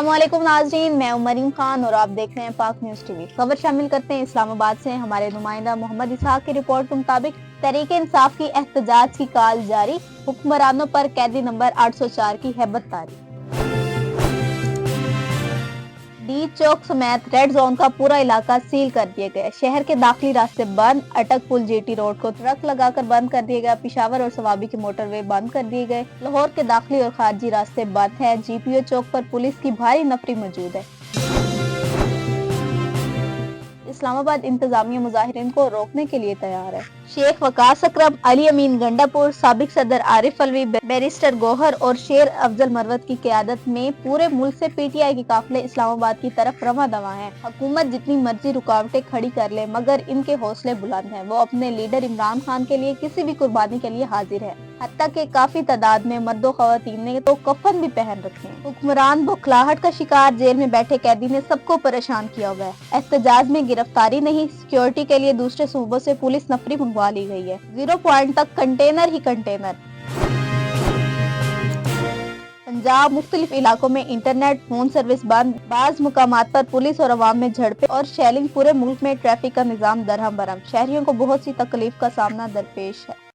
अस्सलामुअलैकुम नाज़रीन, मैं उमरीम खान और आप देख रहे हैं पाक न्यूज़ टीवी। खबर शामिल करते हैं इस्लामाबाद से। हमारे नुमाइंदा मोहम्मद इसहाक की रिपोर्ट के मुताबिक तहरीक इंसाफ की एहतजाज की कॉल जारी, हुक्मरानों पर कैदी नंबर 804 की हैबत तारी। डी चौक समेत रेड जोन का पूरा इलाका सील कर दिया गया। शहर के दाखिली रास्ते बंद, अटक पुल जीटी रोड को ट्रक लगाकर बंद कर दिया गया। पिशावर और सवाबी के मोटरवे बंद कर दिए गए। लाहौर के दाखिली और खारजी रास्ते बंद है। जीपीओ चौक पर पुलिस की भारी नफरी मौजूद है। इस्लामाबाद इंतजामिया मुजाहिरीन को रोकने के लिए तैयार है। शेख वकास अकरम, अली अमीन गंडापुर, साबिक सदर आरिफ अलवी, बैरिस्टर गौहर और शेर अफजल मरवत की क़यादत में पूरे मुल्क से पीटीआई के काफिले इस्लामाबाद की तरफ रवां दवा हैं। हुकूमत जितनी मर्जी रुकावटें खड़ी कर ले, मगर इनके हौसले बुलंद हैं। वो अपने लीडर इमरान खान के लिए किसी भी कुर्बानी के लिए हाजिर है। हत्ता के काफी तादाद में मर्दो खवातीन ने तो कफन भी पहन रखे हैं। हुक्मरान बुखलाहट का शिकार, जेल में बैठे कैदी ने सबको परेशान किया हुआ है। एहतजाज में गिरफ्तारी नहीं, सिक्योरिटी के लिए दूसरे सूबों से पुलिस नफरी मंगवा ली गई है। 0 पॉइंट तक कंटेनर ही कंटेनर। पंजाब मुख्तलिफ इलाकों में इंटरनेट फोन सर्विस बंद, बाज मुकामात पर पुलिस और अवाम में झड़पें और शेलिंग। पूरे मुल्क में ट्रैफिक का निजाम दरहम बरहम। शहरियों को बहुत सी तकलीफ का सामना दरपेश है।